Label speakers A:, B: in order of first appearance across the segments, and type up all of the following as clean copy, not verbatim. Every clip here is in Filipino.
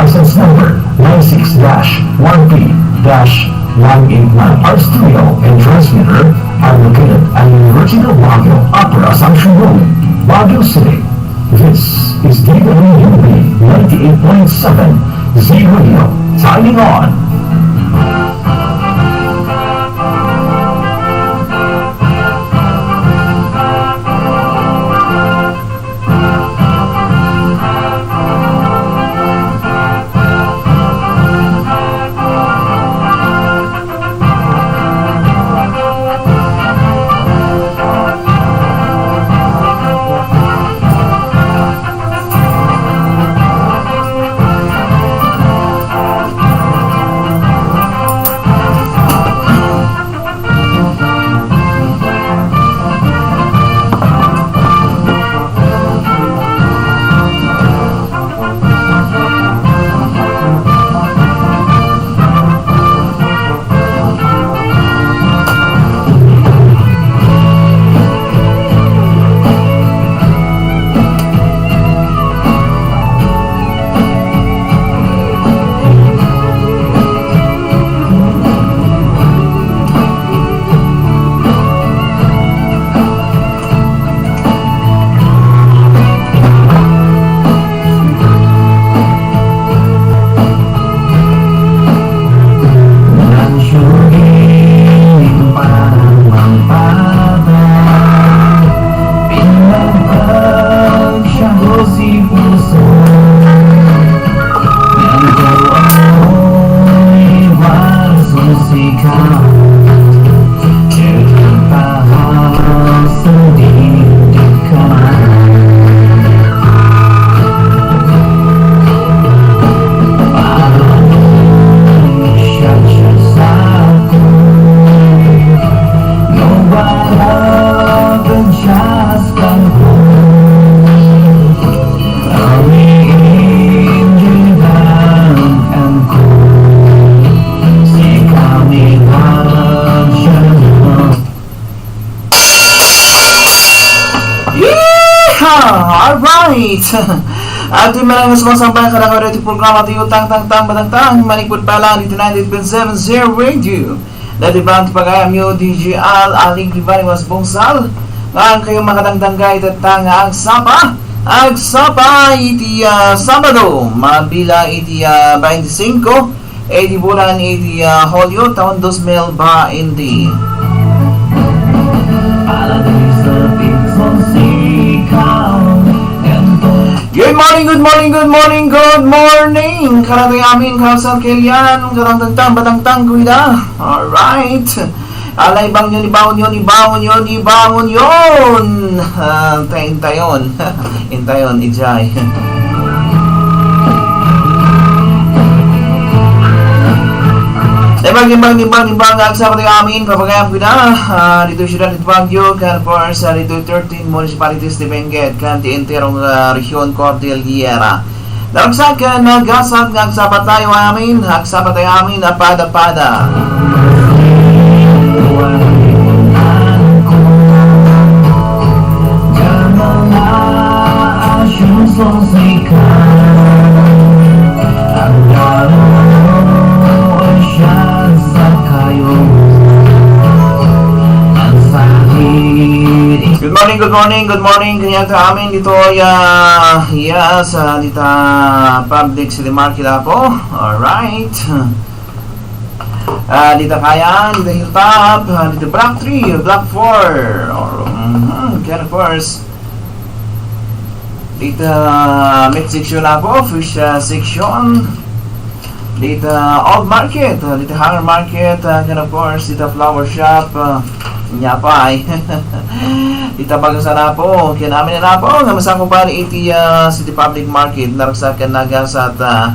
A: license number 96-1P-189. Our studio and transmitter are located at University of Baguio, Upper Assumption Road, Baguio City. This is DWUB 98.7 Z Radio, signing on.
B: Alright! At yung maraming sumasampay ka ng radio programa at yung tang-tang-tang batang-tang manikpod pala dito 98.7 Radio. Dati ba ang pag-ayam nyo DJL aling kibari was bongsal ang kayong makadangdanggay at tanga ang sapa iti Sabado mabila iti 25 iti bulan iti Hulyo taon 2020. Good morning! Karatay amin, karasal kalian, karang-tang, batang-tang, kuida. Alright. Alay bang yun, ibangon yun. Intayon, ijay. Ibang sa karatay amin, papagayam kuida. Dito siya dito Baguio, kan por sa dito 13 municipalities de Benguet, kan di enterong region Cordillera. Daragsakan, nagasat, nagsapat tayo amin, apada-pada. Good morning. Kanya sa amin dito sa dita public city market po. Alright. Dita Kayan, dita Hilltop, dita Block 3, Block 4. Kaya of course dita meat section po, fish section. Dita Old Market, dita Hanger Market, kaya of course dita Flower Shop. Nyapay. Dita Pagkasana po, kaya namin na po, namasang ko pa iti City Public Market, naragsakan nagasat nga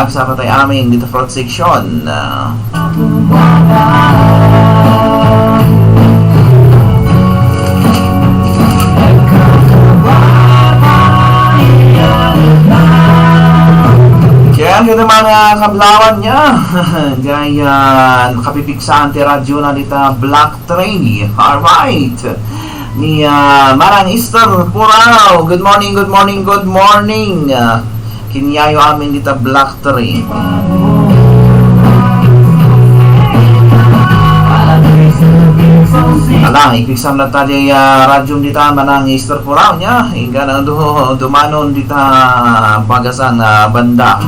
B: agsapat ay amin dito fruit section. Kaya kita mga kablawan niya gaya nakapipiksa anti-radyo na dito Black 3. Alright, ni Marang Easter Purao. Good morning. kinyayo amin dita Black Tree. Alang, ipiksam na tayo radyong dita manang Easter Puraw niya. Hingga na dumanon dita Pagasan banda.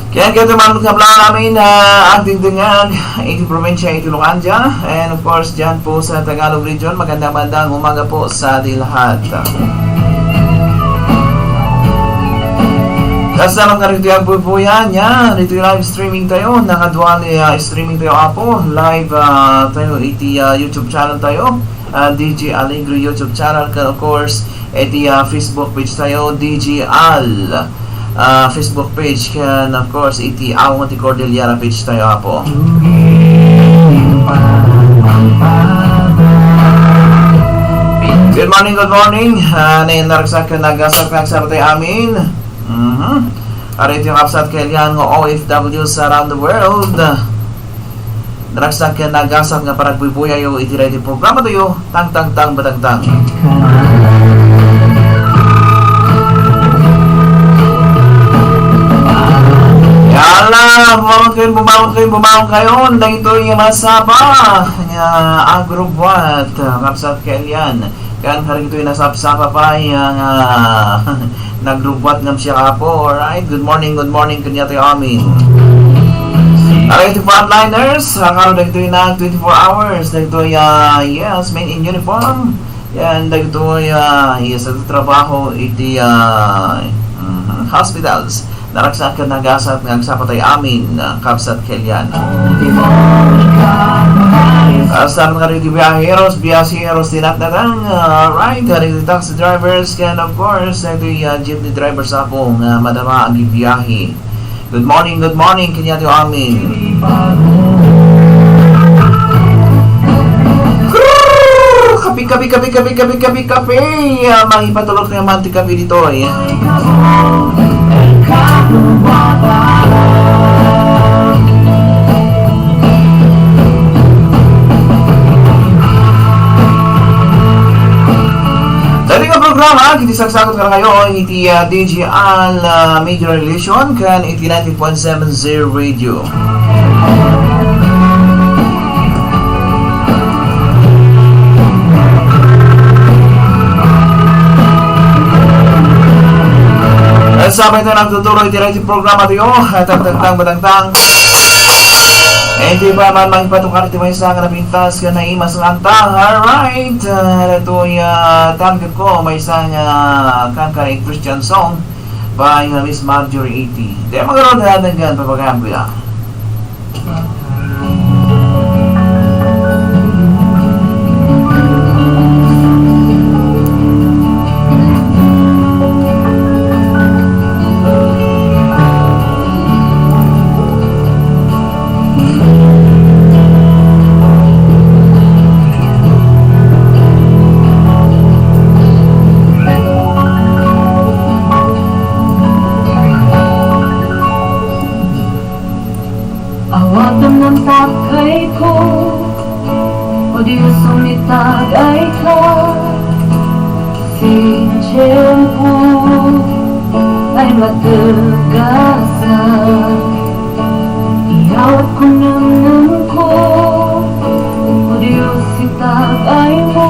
B: Kaya kaya teman kablang namin ating dengan 80 probinsya, 80 Lucanja, and of course dyan po sa Tagalog region. Magandang umaga po sa ating lahat. Kasama ka rito yung bubuyan niya. Rito yung live streaming tayo. Nakadual streaming tayo apo. Live tayo iti YouTube channel tayo. DJ Allegro YouTube channel. Of course, iti Facebook page tayo. DJ Al. Facebook page can of course iti Awang ti Cordillera page tayo apo. Good morning, good morning. Nainaragsak ka nagasak tayo amin. Arit yung kapsat kailan ng OFWs around the world. Naragsak ka nagasak nga parang bubuya yung itiray di programa tayo. Tang batang. Yala, bumawag kayo. Dito yung masapa. Agrobot. Kapsat kailan. Kan hari ito yung nasapsapa pa yung nagrubwat ngam siya po. Alright, good morning kanya tayo amin. Alright, ito frontliners. Karoon na ito yung 24 hours. Dito yes, men in uniform. Yan, dito sa trabaho iti hospitals. Naraksak ka nagasat ng sapatay amin kapsat kailan. Saan nga rin di biyaheros tinatnatang. Right, rin di taxi drivers and of course ito yung jeepney drivers ako nga madama ang biyahe. Good morning kanya tayo amin. Kapi. Mangipatulog na manti kapi dito eh. Dali nga programa, kiti saksakot ka kayo iti DJ Al Major Relation kan iti 90.70 Radio. Sabay ito nagtutuloy iti programa tayo. Batang. Hindi ba man magpatukar iti may isa ka napintas ka na imas kanta. Alright. Ito yung target ko. May isang kanka Christian song by Miss Marjorie 80. Di magkaroon na natin papagampi lang.
C: Tagay ka si tiyempo ay matagasan. Iyawat ko naman ko o Diyos si tagay mo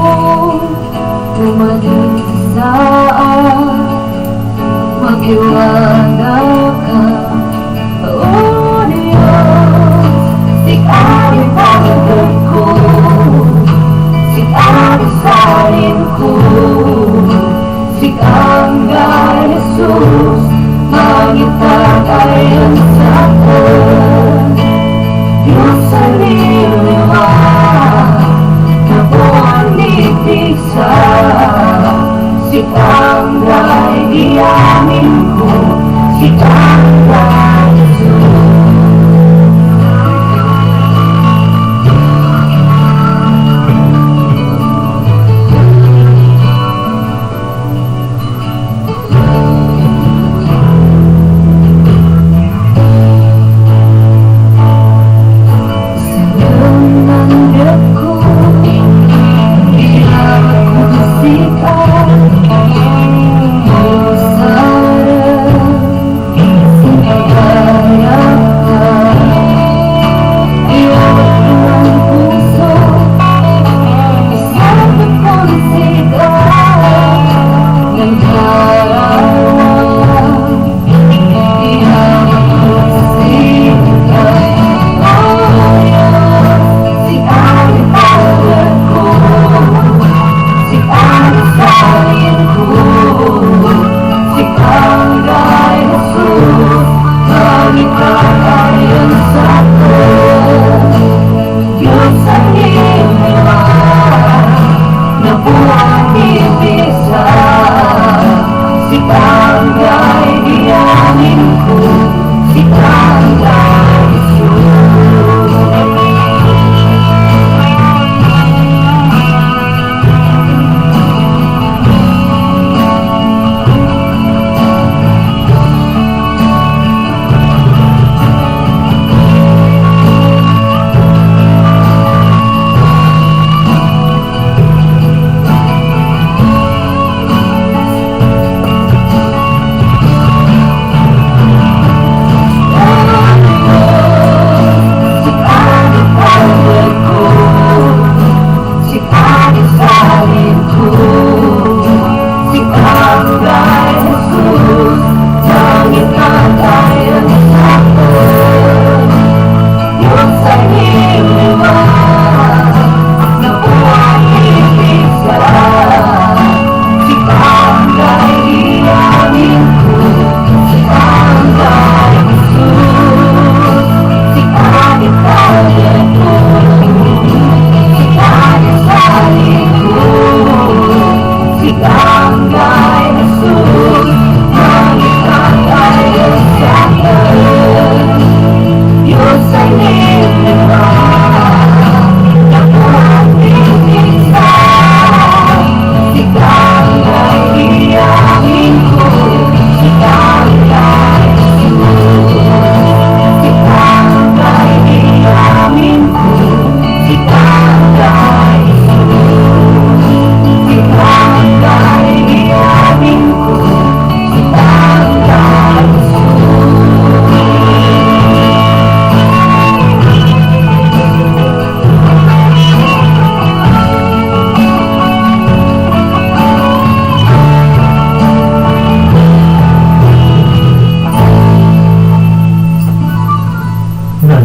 C: tumadun sa magiwala ka. O Diyos, sikapin pagod ko, Arisarin ko, sikangga Jesus, maging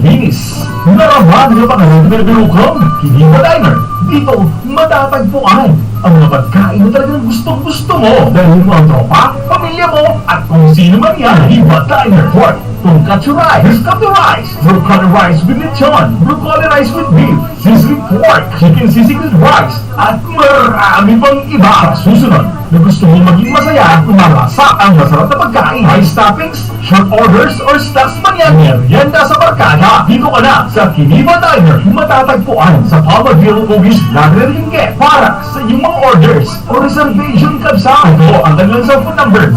A: malinis. Naraman nga pa ka ng Berberukrom, Kiniba Diner. Dito, matatagpuan ang mga pagkain na talagang gustong-gusto mo. Dahil mo ang tropa, pamilya mo, at kung sino man yan. Kiniba Diner. Pork, tonkatsu rice, biscuit rice, broccoli rice with lechon, broccoli rice with beef, sizzling pork, chicken sizzling rice, at marami pang iba. Sa susunod, na gusto mo maging masaya, malasa ang masarap na pagkain. Rice toppings, short orders, or snacks man yan. Merienda sa barkada. Dito ka na sa Kiniba Diner. Matatagpuan sa Palmaville, Ogis, Ringgit para sa iyong mga orders o reservation kabsa. Ito ang kanilang cellphone number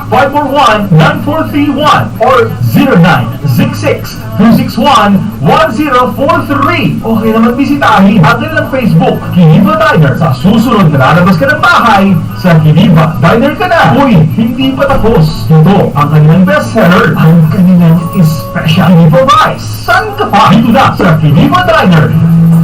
A: 0951-541-9431 or 0966-261-1043. Okay naman bisitahin ang kanilang Facebook, Kiniba Diner. Sa susunod na lalabas ka ng bahay, sa Kiniba Diner ka na. Uy, hindi pa tapos. Ito ang kanilang bestseller, ang kanilang special Kiniba rice. Saan ka pa? Dito na sa Kiniba Diner.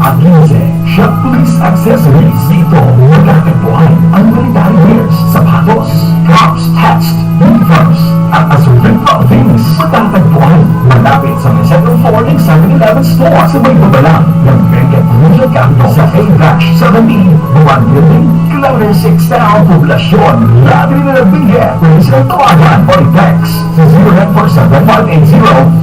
A: At Lindsay, Shop Police Accessories. Dito, magkakagpuan ang military wears, sapatos, caps, hats, uniforms, at assorted clothings. Magkakagpuan malapit sa may second floor ng 7-Eleven store sa may babalang ng Benguet Regional Capital sa A-17 Buwan Building, Kilometer 6 Town, Poblasyon, Labi na ng Benguet. Pwede silang tawagan o i-text sa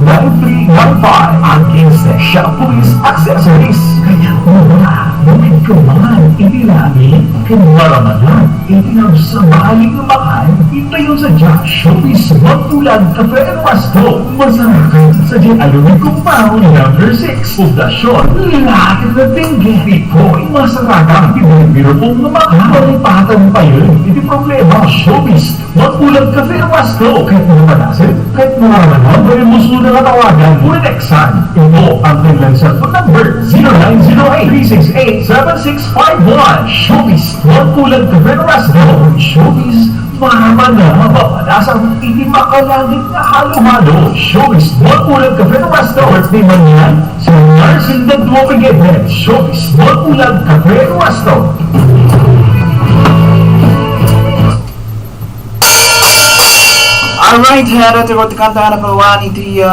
A: 0947-580-9395. Ang Lindsay Shop Police Accessories. Kaya muna, bumig ka man, itinami, kinaramanan, itinagsabaling naman, itayo sa Josh Showbiz Magpulag Cafe and Resto. Masarakan sa J. Alumin Compound, number 6, Poblasyon, Lakit na Benguet. Ito'y masarakan, ibang-biro pong namakapalipatan pa yun. Hindi problema, Showbiz Magpulag Cafe and Resto. Kahit namanasin, kahit naramanan, may muso na natawagan, Winexan. Ito ang kanilang cellphone number, 0908-368-7651. Showbiz Magpulag Cafe and Resto. Showbiz Maraman na mapapadasang hindi makalagit na halo-halo. Showbiz Magpulag Cafe and Resto. Birthday man yan sa Nursing the Duopigeted. Showbiz Magpulag Cafe and Resto.
B: Alright, dati ko tikanta na kawan iti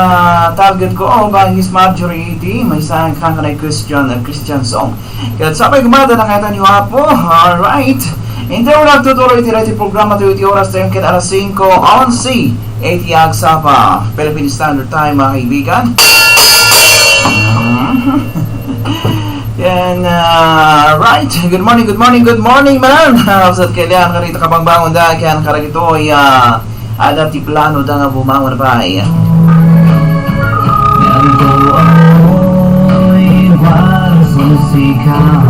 B: target ko o bangis Marjorie iti may isang kanta na Christian song. Kaya sabay gumada ng kanta ni Wapo. Alright, hindi mo nagtutuloy iti rati programa tayo iti oras tayo kaya alas 5:11 iti agsapa Philippine Standard Time mga kaibigan. Yan, right. Good morning man. Kapsat kailan karita kabang bangon dahil kaya karagito ay ada ti plano da nga bumangon pa ay.
D: Ganito ako'y masusika.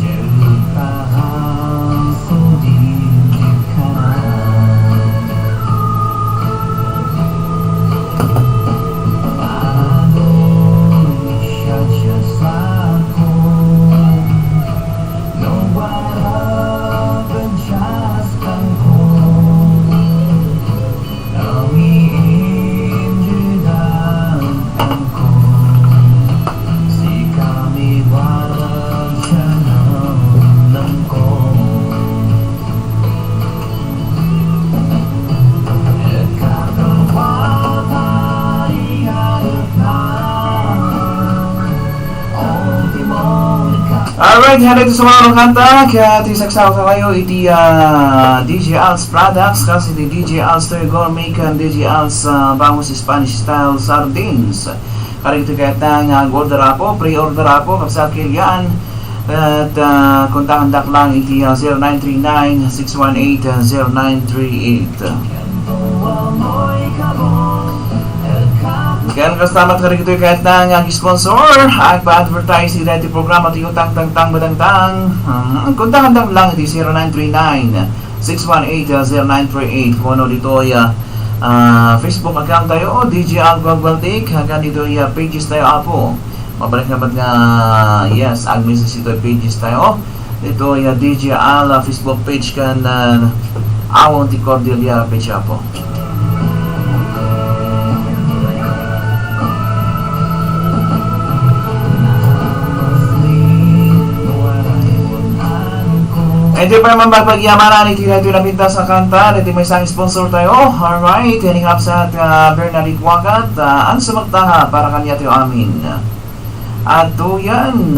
D: Jerupahang sudin ka. Pano'y siya sa'ko. No warang just kang ko.
B: Alright, hali ito sa mga kanta. Kaya ito isaksaw ka kayo iti DJ Al's Products. Kasi iti DJ Al's Gourmet kan DJ Al's bangus Spanish style sardines. Kaya ito kaya tang order po, pre-order po kapsakil yan. At kontakan dak lang iti 0939-618-0938. Kaya kastamat ka rin ito kahit na ang sponsor at pa-advertise ito yung programa ito yung tang-tang-tang badang-tang. Kontakan lang ito 0939-618-0938. Kung ano dito yung Facebook account tayo o DJ Al Guagbaldik. Hanggang dito yung pages tayo apo. Mabalik naman nga yes,ag-message ito yung pages tayo. Ito yung DJ Al Facebook page kan awang ti Cordelia page apo. Ito pa naman magpagyamanan, ito na pinta sa kanta, ito may isang sponsor tayo. Alright, yan ang sa Bernadette Wagat, ang sumagtaha para kanya tayo amin. At to yan.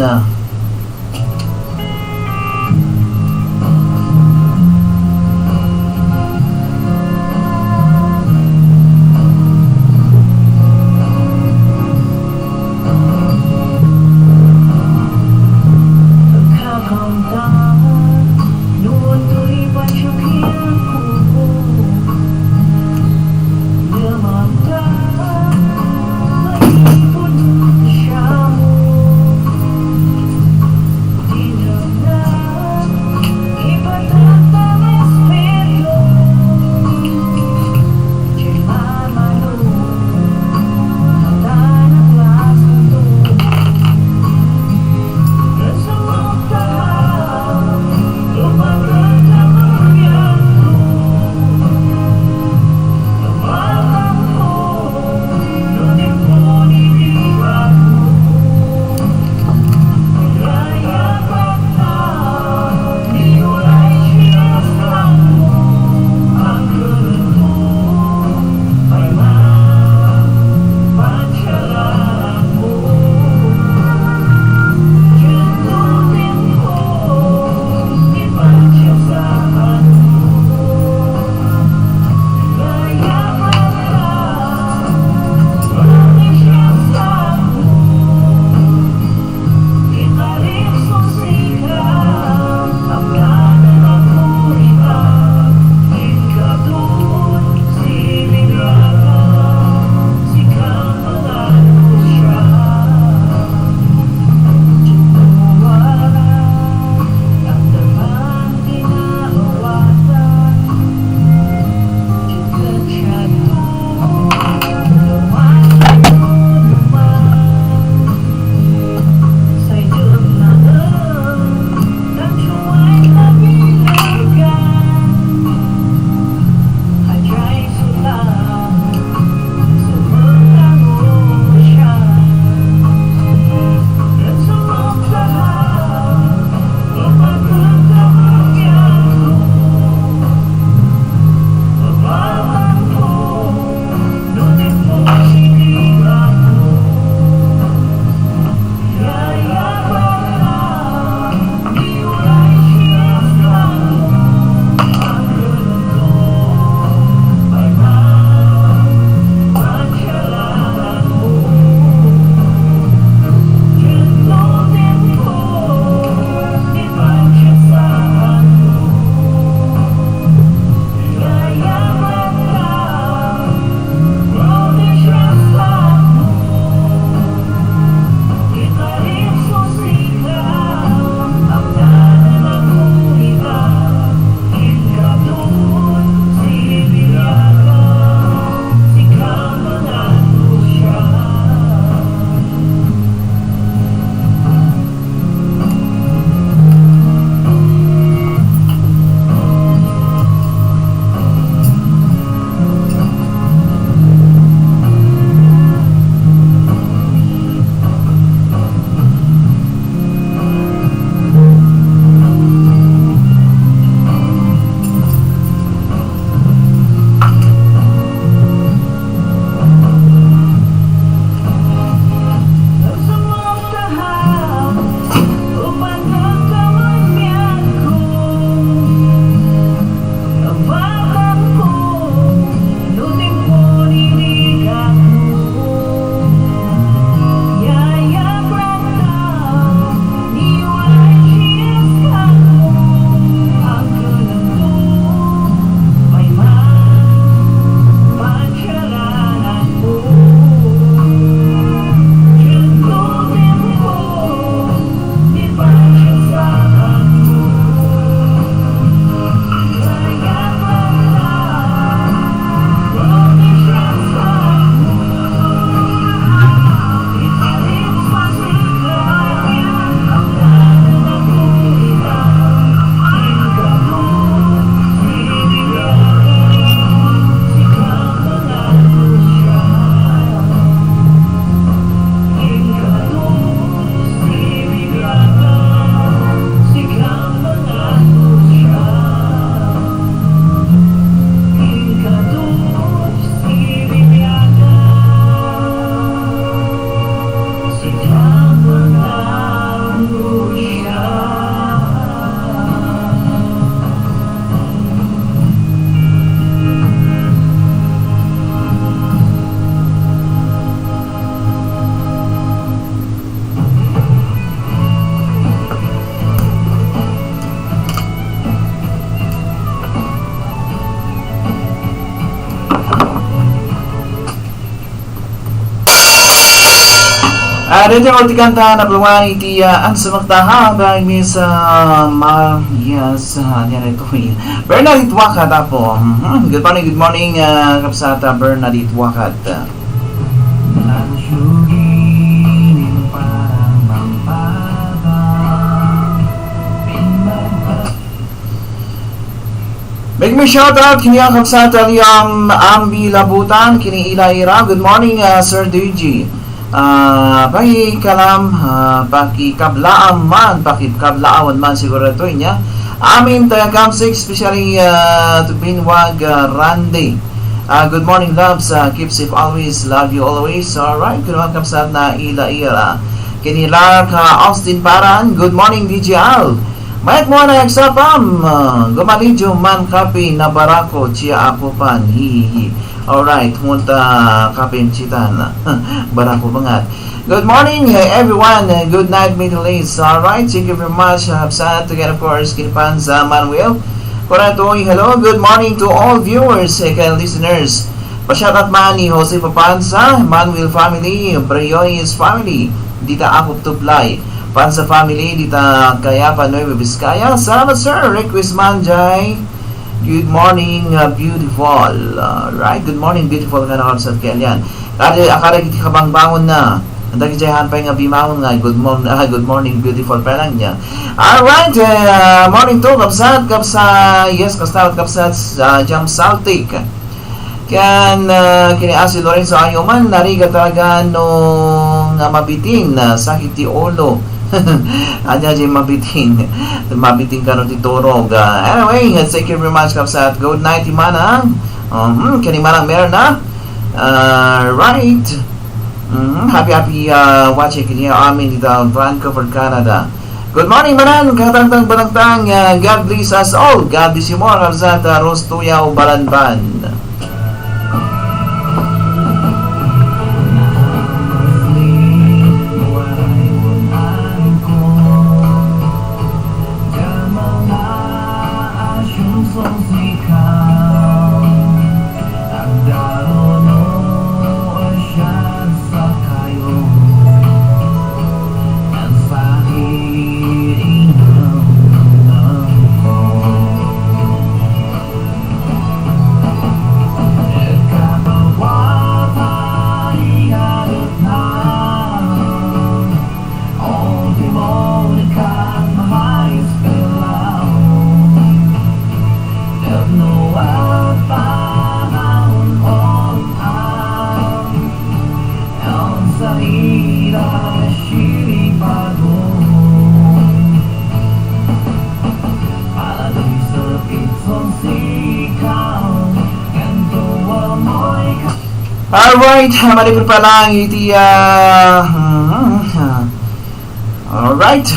B: Dito ko tikanta na peluang iti ang sumaktaha bang mis yes yan ito Bernadette Wakat po. Good morning kapsata Bernadette Wakat.
D: Nansugin parang mampatang
B: Make me shout out kini ang kapsata liyang ambi labutan kini ila-ira. Good morning Sir DJ. Paki kalam paki kablaan man siguro ito niya. Amin tayo kamsik especially to Binwag Randy. Good morning loves, keep safe always, love you always. Alright, good morning kapsat na ila-ira. Kini Lark Austin Paran. Good morning DJ Al. Mayat mo na yagsapam. Gumalidyo man kapi na barako chiya ako pan hihihi. Alright, munta kapim chitan. Barako bangat. Good morning everyone. Good night Middle East. Alright, thank you very much. Hapsat again of course kinipan sa Manuel. Kuratoy, hello. Good morning to all viewers and listeners. Pasyatat man ni Jose Papansa, Manuel family, Breyoyes family. Dita Akop Tuplay. Pansa family, dita Kayapa Nueva Vizcaya. Salamat sir. Request man jay. Good morning, beautiful. Right, good morning, beautiful ka na kapsat Kelian. Akala kiti kabang bangon na. Ang dagi jayahan pa yung bimangon nga. Good morning, beautiful pa lang niya. Alright, morning to kapsat. Yes, kapsat Jam Saltic. Kan kiniasi Lorenzo Ayuman, nariga talaga nung mabitin, sakit ti olo. Anya mabitin ka no titurog. Anyway, thank you very much kapsat. Good night Imanang. Kanimanang meron na. Right. Happy watching kanya amin dito Vancouver, Canada. Good morning manan, katangtang balangtang. God bless us all. God bless you more kapsat. Rose Tuyaw Balanban. Alright, malipot pa lang iti alright,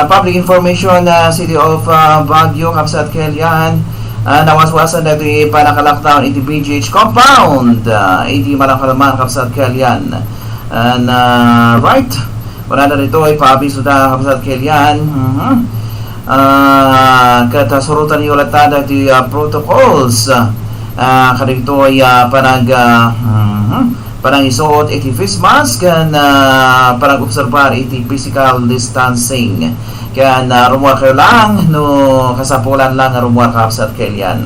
B: public information City of Baguio, Kapsat Kelian. Nawaswasan na ito panaka-lockdown iti BGH compound iti malakalaman Kapsat Kelian. And right, wala na rito ay paabiso na Kapsat Kelian. Katasurutan yung latada iti protocols. Karito ay parang isuot iti face mask kan parang observar iti physical distancing kan rumuar kayo lang no kasapulan lang rumuar kapsat Kelian.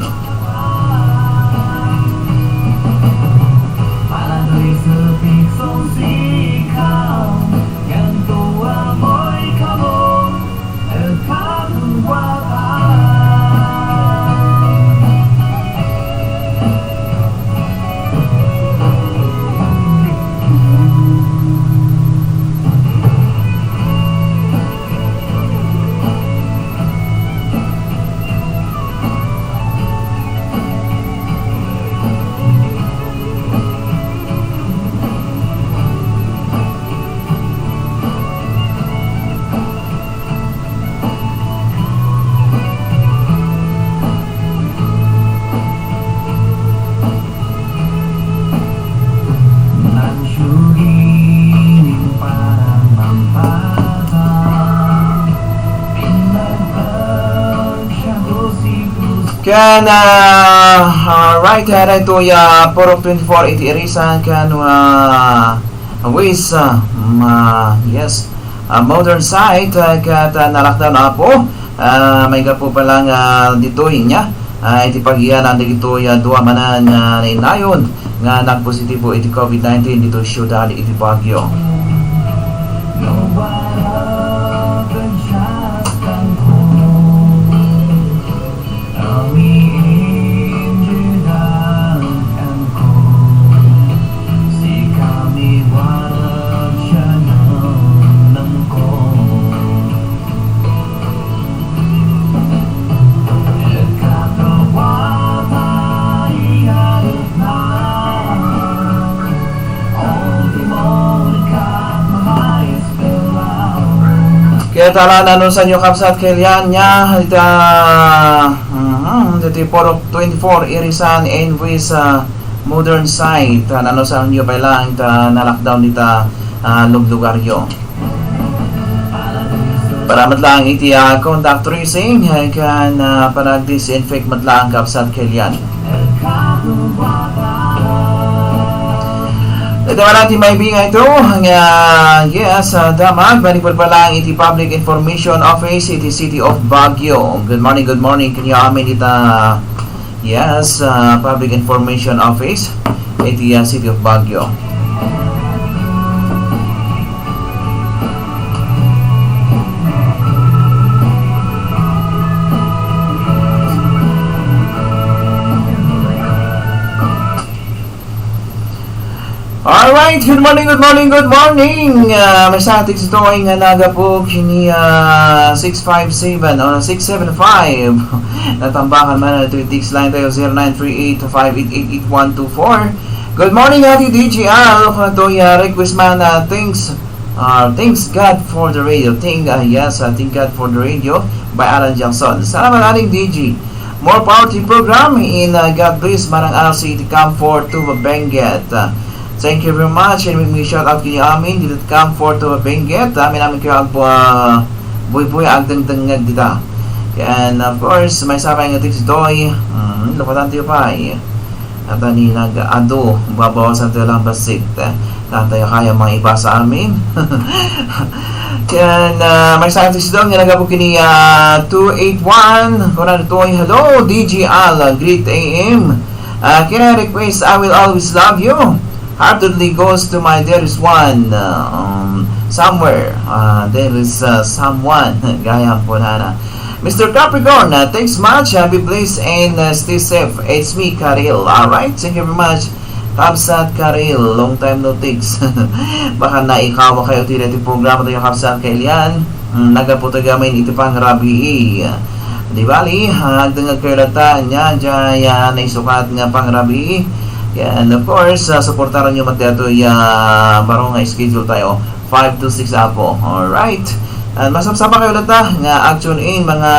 B: Kan right ito ya puro 24 iti irisan kan with yes, modern site kat nalakdan na po may gapo pa lang dito niya iti paghiyan ang dito duwa manan na inayon nga nagpositibo iti COVID-19 dito syudad iti Baguio. Kaya tala na nun sa inyo kapsat kailan niya iti Poro 24 Irisan and with modern site nano sa inyo pa lang na-lockdown dita lugaryo para matlang iti contact tracing kan para disinfect matlang kapsat kailan. Ito natin may bingay ito yes, damag manipul pa lang iti Public Information Office iti City of Baguio. Good morning kanya amin ita yes, Public Information Office iti City of Baguio. Alright, good morning. May static ito ay nga naga po kini 657 o 675 natambakan man na ito text line tayo 0938-588-8124. Good morning ati DGL ito request man thanks God for the radio thank God for the radio by Alan Johnson. Salamat ating DG. More power to program in God bless marang RC iti comfort to Benguet. Thank you very much and we shout out kini amin dito comfort to Benguet amin kayo buy agdang-dangag dita. And of course may sabay nga tips doy lapatan tayo pa at ani nag-ado babawasan tayo lang basit tayo kaya mga iba sa amin. And may sabay tips doy nga nagapo kini 281 kurang ito hello DGL great AM can I request I will always love you heartedly goes to my dearest one somewhere there is someone gaya po na Mr. Capricorn thanks much be blessed and stay safe. It's me Karil. Alright, thank you very much Kapsat Karil, long time no takes. Baka naikawa kayo tira-tira programa tayo Kapsat Kailian nagaputogamin iti pang rabi di bali hagdangag kayo lata nya jaya naisukat nga pang rabi. And of course, supportaran nyo magdato barong nga schedule tayo 5 to 6 apo. Alright. And masapsapa kayo lata nga action in mga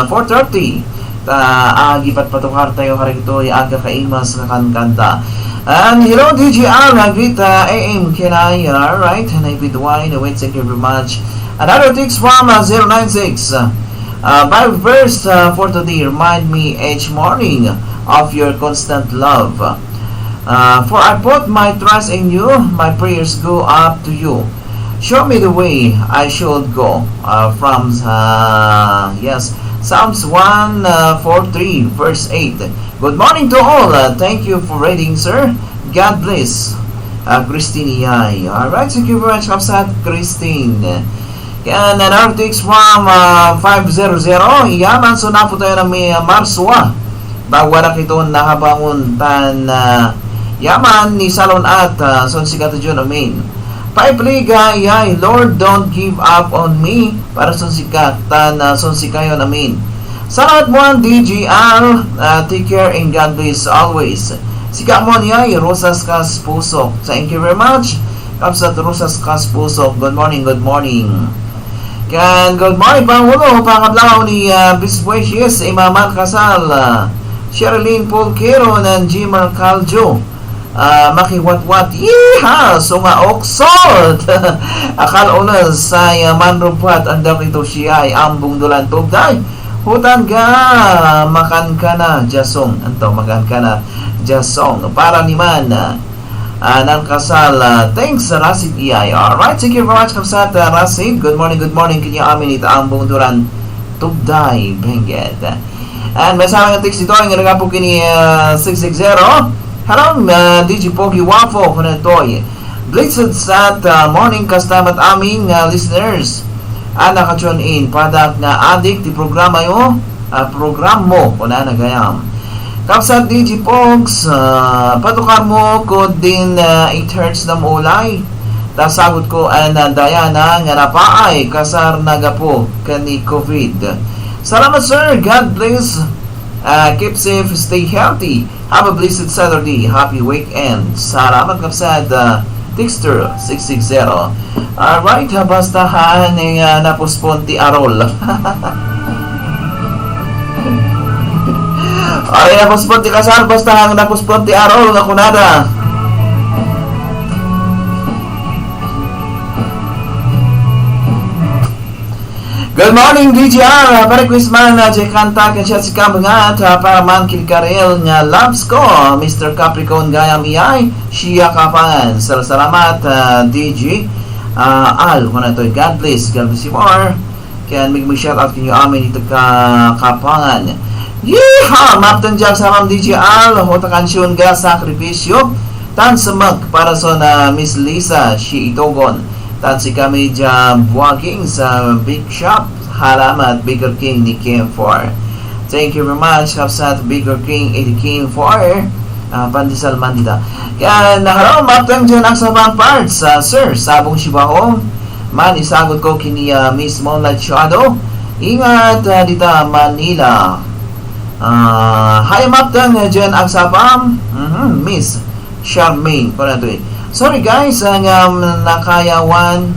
B: 4:30 agipat patukar tayo harito aga kaimas nga kankanta. And hello DGR great AM kinay. Alright. And I wine wait thank you very much. Another text from 096 Bible verse for today remind me each morning of your constant love. For I put my trust in you, my prayers go up to you. Show me the way I should go. From Psalms 143 verse 8. Good morning to all. Thank you for reading, sir. God bless. Christine Yay. Alright, thank you very much, Kapsat Christine. And another text from 500. Yaman, so na po tayo ng may Marswa. Bawa na kito nakabangon tan yaman ni Salon at son sigata John amen. Paipliga yay Lord don't give up on me para son sikatan son sikayon amen. Salamat mo ang DGR take care and God bless always. Sika mo yay Rosas Kas Pusok. Thank you very much Kapsat Rosas Kas Pusok. Good morning. And good morning Pangulo pangablaw ni Bisweshes Imaman Kasal Sherilyn Polquero ng Jimmer Caljo makiwat-wat yeeha so nga oksod akal unas sa manrupat ang dito siya ay ambong dulan tubday hutan ka makan ka na jasong anto makan ka na jasong para ni man ng kasal. Thanks Rasid Iyay. Alright, thank you very much kapsat Rasid. Good morning kanya amin ito ang bungturan Tugday Benguet. And may sarang text dito ang nga po kini 660. Hello, DJ Pogi Wafo Kunatoy. Blessed at morning kastamat aming listeners. Nakatune in padak na adik ti programa yo, program mo kuna nagayam. Kapsat DJ Pogs, patukar mo ko din 8 hertz na mulay. Tasagot ko ang dayana nga napaay kasar nagapo kani COVID. Salamat sir, God bless. Keep safe, stay healthy. Have a blessed Saturday. Happy weekend. Salamat kapsad Texter 660. Alright, bastahan ng napospon ti Arol. Ay, napospon ti kasal. Bastahan napospon ti Arol na kunada. Good morning DJR, para Christmas na jay kanta kan siya si Kabangat para man kilkarel nga loves ko Mr. Capricorn gayam iyay siya kapangan. Salamat DJ Al kung na ito. God bless you more. Kaya may shout out kanyo amin ito kapangan. Yeehaw! Maptang dyan sa mam DJ Al hota kansyon ga sakripisyo tan semag para sa na Miss Lisa si itogon. Tan si kami dyan walking sa Big Shop Halamat Bigger King ni Kim4. Thank you very much kapsat Bigger King 80 Kim4 Pandisal Mandita. Kaya naharaw maptang dyan ang sabang parts sir, sabong sibaho man isagot ko kini Miss Monlight Shadow. Ingat dita Manila. Hi maptang dyan ang sabang Miss Charmaine ko na ito eh. Sorry guys, ang nakayawan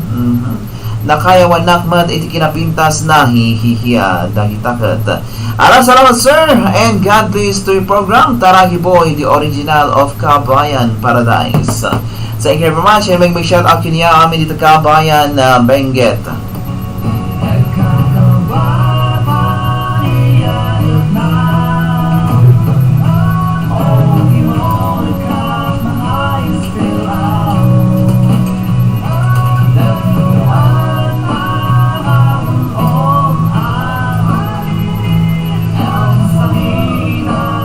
B: nakmad iti kinapintas na hihihiya dagitaket. Salamat sir and God bless to your program. Taragi Boy, the original of Kabayan Paradise. Thank you very much and may shout out kiniya amin dito Kabayan Benguet.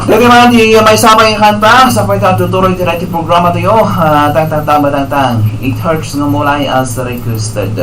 B: Lagi man di may sabay ang kanta sa pagkatutuloy din natin programa tayo. Tang 8 hertz nga mulay as requested.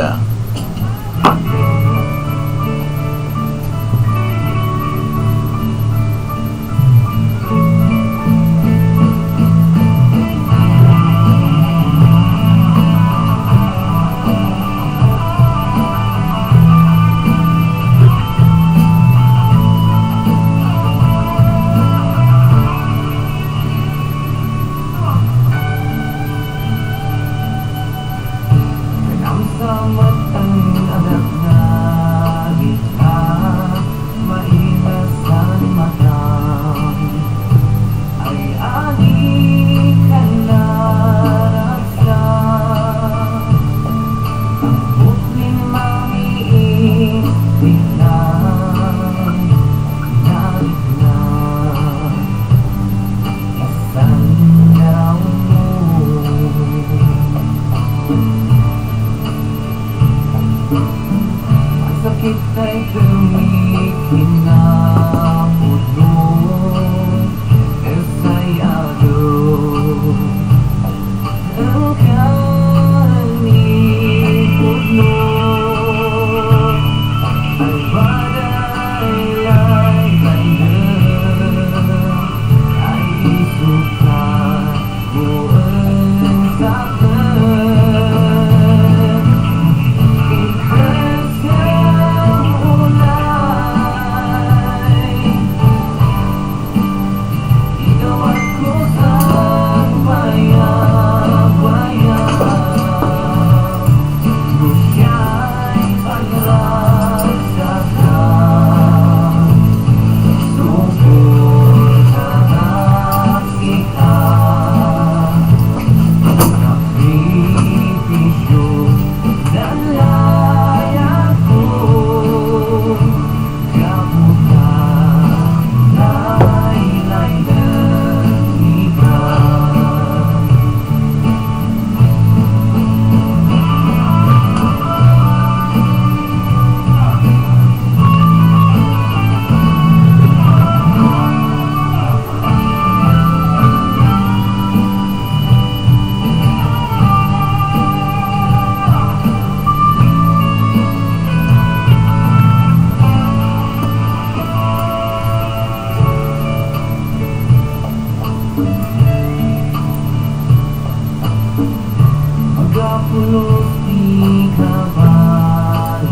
D: pulos di kabalugan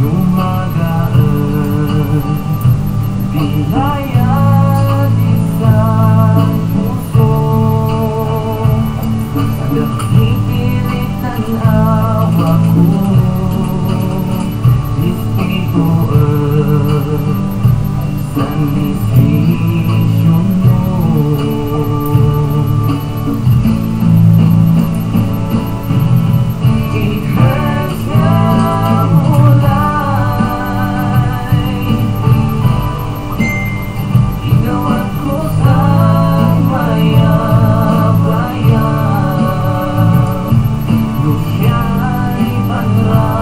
D: lumagaan binayad isang puso nagpipilit ang awa ko espiritual sa misisyon mo. It hurts na mulay ginawa ko sa maya-maya nung siya'y panrasakan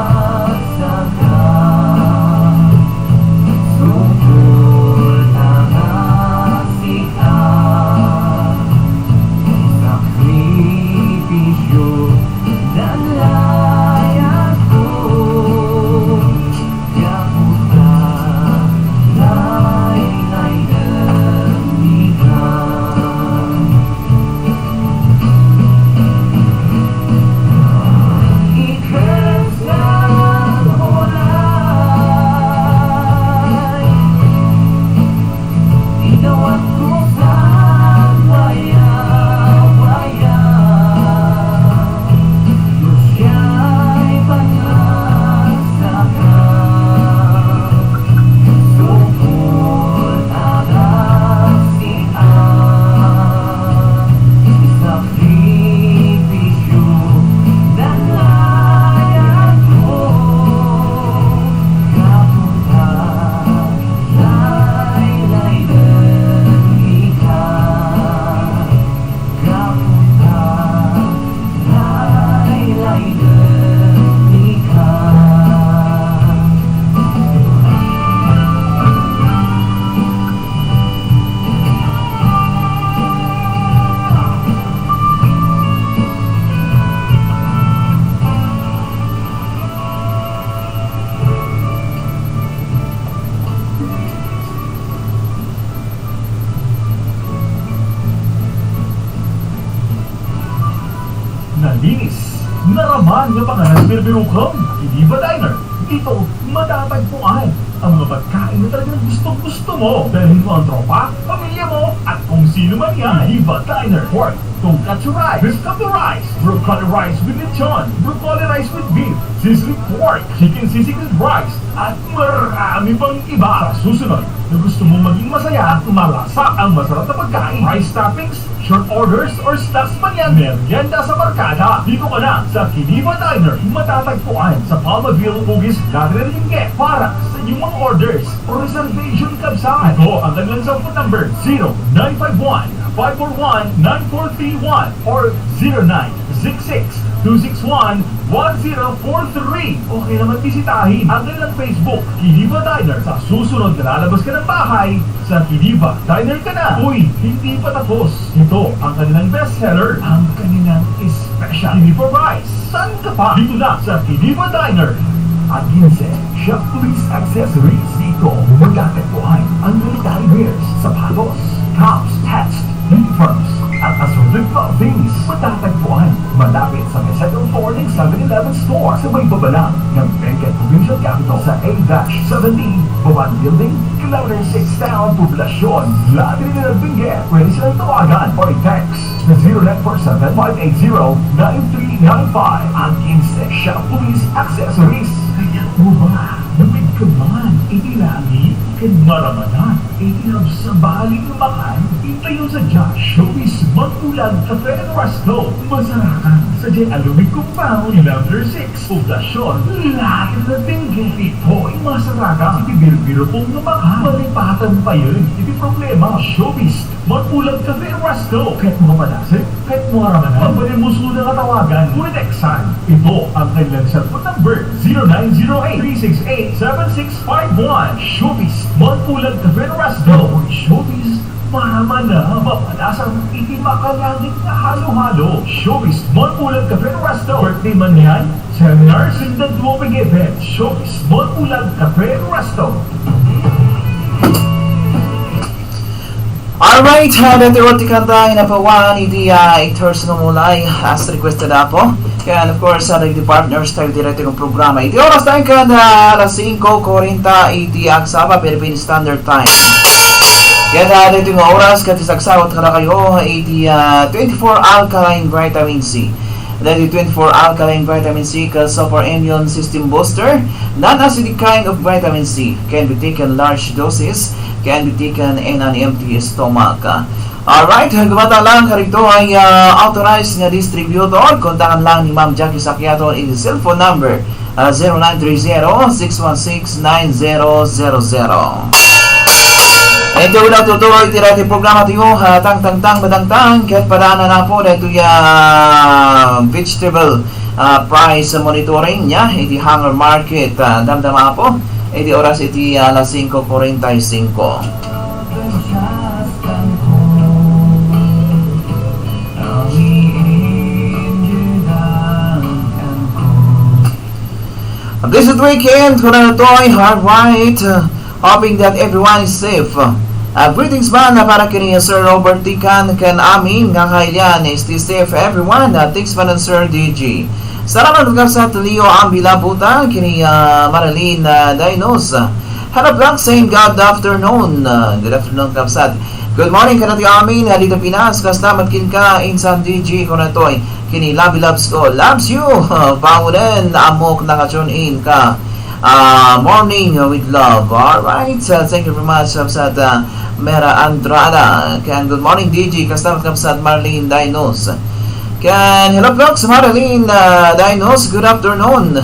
D: sungkol ang asikan sakripisyo ng layas ko kaputa laylay damigan it hurts na mulay ginawa ko sa maya-maya nung siya'y panrasakan sungkol ang asian sakripisyo ng layas ko kapunta laylay damigan kapunta laylay damigan.
A: Nalinis, naraman nga pangalan birbirukam, Kidiva Diner. Dito, matatagpuan ang mga pagkain na talagang gusto mo. Dahil mo ang tropa, pamilya mo, at kung sino man yan. Kidiva Diner. Pork, tonkatsu rice, biscuit rice, broccoli rice with lechon, broccoli rice with beef, sizzling pork, chicken sisig with rice, at marami pang iba. Sa susunod, na gusto mo maging masaya at malasa ang masarap na pagkain, rice toppings, short orders or stocks man yan, merienda sa barkada. Dito ka na sa Kidiva Diner. Matatagpuan sa Palmaville, Ugis, Ladril, Linge para sa inyong mga orders o reservation kabsa. Ito ang kanilang cellphone number 0951-541-9431 or 0966-261-1043. Okay naman bisitahin ang kanilang Facebook, Kidiva Diner. Sa susunod na lalabas ka ng bahay, sa Kidiva Diner ka na. Uy, hindi pa tapos. Ito ang kanilang bestseller, ang kanilang special Kidiva Rice. Saan ka pa? Dito na sa Kidiva Diner. At 15, Shop Police Accessories. Dito, magkakatuhan ang military wears, sapatos, caps, hats, uniforms, at assorted clothings. Matatagpuan malapit sa may second floor ng 7-Eleven store sa may babalang ng Benguet Provincial Capital sa A-70 Baban Building, Kilometer 6 Town, Poblasyon, Ladril ng Benguet. Pwede silang tawagan o i-text na 0947-580-9395. Ang 15 Shop Police Accessories. Kaya mo ba? Lumid ka man, itilangin, kanmaramanan, itinab sa baling lumakan, itayo sa Josh Showbiz Magpulag Cafe and Resto, Masarakan, sa J. Alumig Compound, Kilometer 6, Poblasyon, Ladril ng Benguet. Ito'y masarakan, ibibiro pong lumakan, malipatan pa yun, hindi problema. Showbiz Magpulag Cafe and Resto, kahit mga malasik, kahit mga ramanan, pabalin mo suna katawagan, ngunit Exxon. Ito ang kanilang cellphone number, 0908-368-7651. Showbiz Magpulag Cafe and Resto. Showbiz Mama na, mapalasang itimakalangit na halo-halo. Showbiz Magpulag Cafe and Resto. Birthday man yan, seminars, and the global event. Showbiz Magpulag Cafe and Resto.
B: Alright, dati roti kanta inapawan iti actors no mulay as requested apo. Kaya of course, the partners tayo direkte ng programa. Iti oras tayo ka na alas 5:40 iti agsaba Philippine Standard Time. Kaya dito yung oras kasi sagsawat ka na kayo iti 24 alkaline vitamin C. Dahil 24 alkaline vitamin C also for immune system booster. Non-acidic kind of vitamin C can be taken large doses, can be taken in an empty stomach. Alright, gumata lang karito ay authorized na distributor. Kontakan lang ni Ma'am Jackie Sakiato in the cellphone number 0930-616-9000. Ito ulang tutuloy tirati programa tayo tang badang kahit padaanan na po dito yung vegetable price monitoring niya iti Hanger Market damdama po iti oras iti alas 5:45. This weekend, kung ano ito ay hard right, hoping that everyone is safe. Greetings ba na para kini Sir Robert Tican kan amin nga kailan stay safe everyone. Thanks pa ng Sir DJ. Salamat lugar sa Leo ang bilabuta kini Marilyn Dainos. Hello vlog saying good afternoon. Good afternoon kapsat. Good morning kanati amin dito Pinas. Kasta matkin ka insan DJ ko na toy kini Labi Loves ko. Loves you. Pangunan amok nakatune in ka. Morning with love. Alright, thank you very much sa Mera Andrada. Kan good morning DJ kasama sa Marlene Dainos. Kan hello vlogs Marlene Dainos, good afternoon.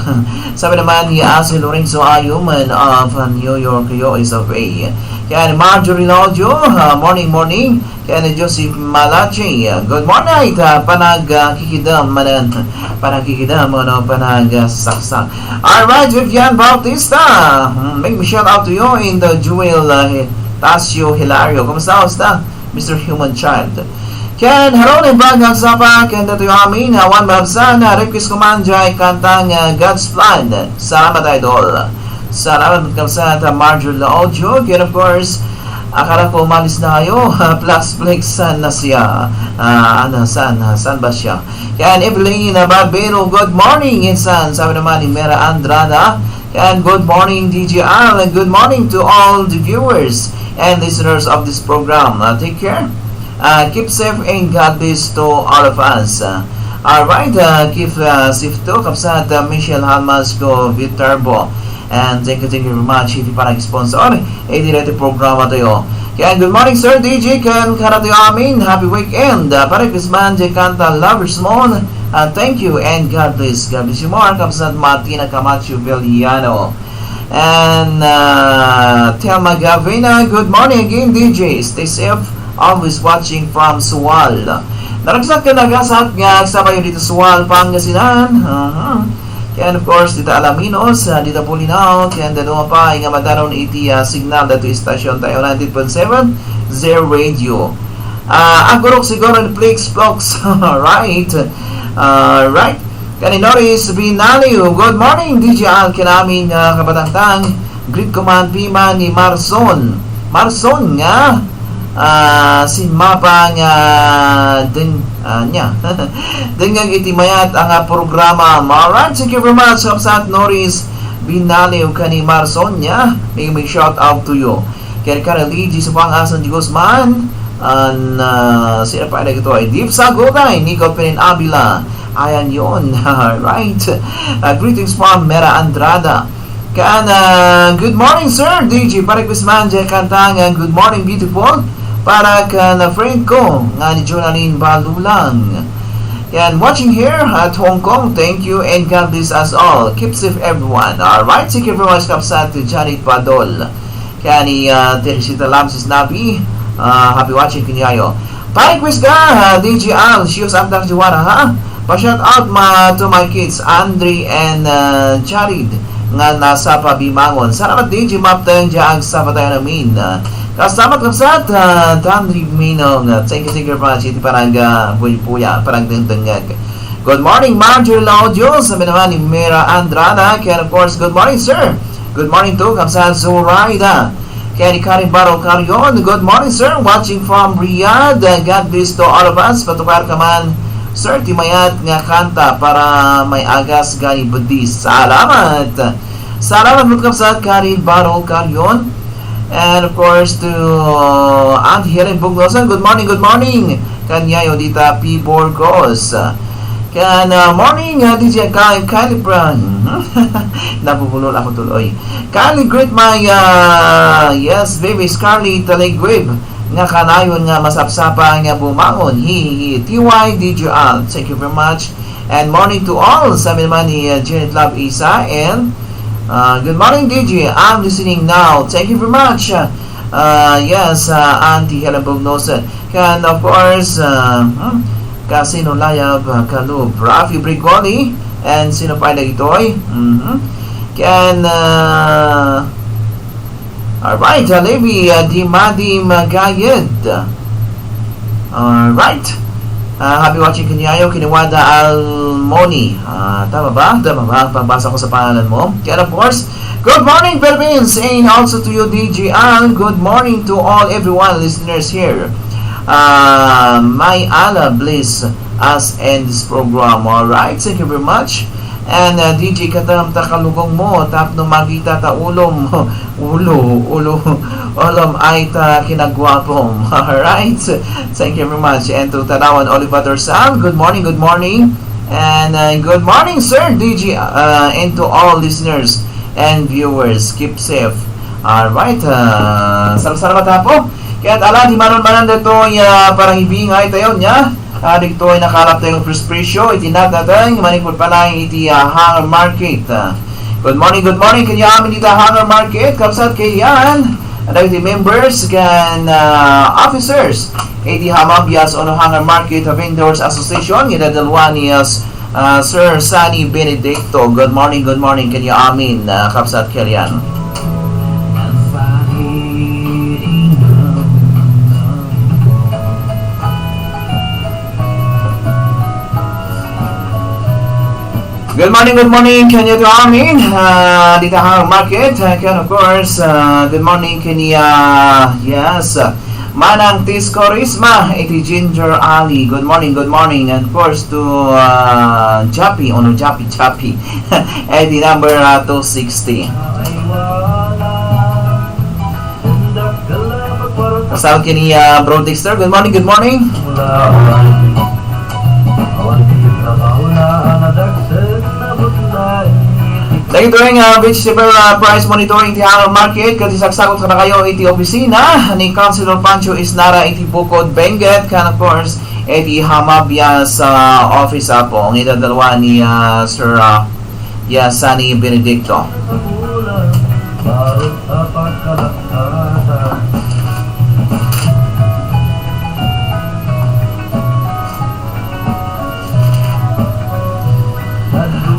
B: Sabi naman ni Ase Lorenzo Ayuman of New York USA. Kan Marjorie Laudio, morning. Kan Joseph Malachi, good morning. Panagkikidam manan. Panagkikidam panag-saksak. Alright, Vivian Bautista, make me shout out to you in the Jewel Tasio Hilario. Kumusta Mr. Human Child? Ken, hello na bagang sapa. Ken, dito yung amin. One Babsan, request kumanjay kantang God's Plan. Salamat, idol. Salamat kamsat Marjorie Audio. Ken, of course, akala ko umalis na kayo. Plus Flex, saan na siya? Saan ba siya? Ken, Evelyn Barbero, good morning. Insan, sabi naman ni Mera Andrada. Ken, good morning, DJ Al. And good morning to all the viewers and listeners of this program. Take care. Keep safe and God bless to all of us. Alright, keep safe to kapsat Michelle Halmasco Viterbo. And thank you very much hindi para sponsor direct programa tayo. Kaya good morning Sir DJ kan karatayo amin. Happy weekend. Para Christmas kanta Lovers Moon. Thank you and God bless. God bless you more kapsat Martina Camacho Villano. And Thelma Gavina, good morning again DJ. Stay safe. Always watching from Suwal. Naragsak ka nagasat nga sabay dito Suwal, Pangasinan. Kaya of course dito Alaminos, dito Pulinaw. Kaya dalawa pa nga madaron iti signal dito istasyon tayo 90.7 Zero Radio. Agurok siguro ni Flix Vlogs. Right. Right. Kaninoris Binaliw. Good morning DJ Al kinaming kabatangtang. Greet Command Pima ni Marson nga si Mapang din niya dengan itimayat ang programa. Alright, thank you very much Kapsat Norris Binaliw kani Marson niya. May shout out to you. Kaya karali di sa pangasan di Guzman sila pa ito ay Deep Sagutay Nico Penin Abila. Ayan yun. Right. Greetings from Mera Andrada. Good morning sir DJ para Guzman dyan kantang Good Morning Beautiful para ka na friend ko nga ni Jonaline Balulang. And watching here at Hong Kong, thank you and God bless us all. Keep safe everyone. Alright, thank you very much kapsat to Janet Padol. Kaya ni Teresita Lamsis Nabi, happy watching kinyayo. Pa-request ka DJ Al, Shios Abdang Jiwara ha. Pa-shout out to my kids Andre and Jared nga nasa Pabimangon. Salamat DJ Maptang dyan sa patayo namin. Kasama kapsat Dandri Minong. Thank you very much. Iti parang puya, parang dengdengag. Good morning Marjorie Laudio. Sabi naman ni Mera Andrada. Kaya of course, good morning sir. Good morning to kapsat Zoraida. Kenny Caribaro Carion, good morning sir, watching from Riyadh. God bless to all of us. Patukar ka man sir, timayat nga kanta para may agas gani budis. Salamat. Salamat mo kapsat Caribaro Carion. And of course to Aunt Helen Buglosan, good morning, good morning. Kanyayo dita P. Borgos. Kan morning DJ Kylie Brown. Napupulol ako tuloy. Kylie, greet my yes baby Scarlett Taligwib nga kanayon nga masapsapa nga bumangon. TY DJ Al. Thank you very much. And morning to all. Sabi naman ni Janet Love Isa. And good morning DJ. I'm listening now. Thank you very much. Yes, Auntie Helen Bugnosan. Can of course Casino Layab Kalub Rafi Brigoli and sino pa ito'y can alright Levi Dimadi Magayed. Alright, happy watching kanyayo Kiniwada Almoni. Tama ba? Pabasa ko sa pangalan mo. And of course, good morning Philippines, and also to you DJ Al. Good morning to all everyone listeners here. May Allah bless us and this program. Alright, thank you very much. And DJ katam takalugong mo tap no magita ta ulom ulom ay ta kinagwapom. Alright, thank you very much. And to Tanawan Oliver Dorsal, good morning. And good morning sir DJ, and to all listeners and viewers, keep safe. Alright, salamat po. Kaya ala di manon-manon dito parang ibingay tayo niya. Dito ay nakalap tayong presyo. Itinatadang manikod pa lang iti Hanger Market. Good morning kanya amin dito Hanger Market. Kapsat kay yan. Ada iti members kan officers. Iti Hamabias ono Hanger Market Vendors Association. Ita dalwa ni Sir Sunny Benedicto. Good morning kanya amin. Kapsat kay yan. Good morning, kanya to amin dito Hanger Market. Can of course, good morning kanya, yes, Manang Tis Corisma, iti Ginger Ali. Good morning, and of course to Jappy, Jappy, iti number 260. Kasawad kanya Bro Dexter, good morning. Lagi doing vegetable price monitoring ti Hanger Market. Kasi sagsakot ka na kayo iti opisina ni Councilor Pancho Isnara iti Bukod Benguet. Kan of course iti Hamabya sa office po ang idadalwa ni Sir Sunny Benedicto.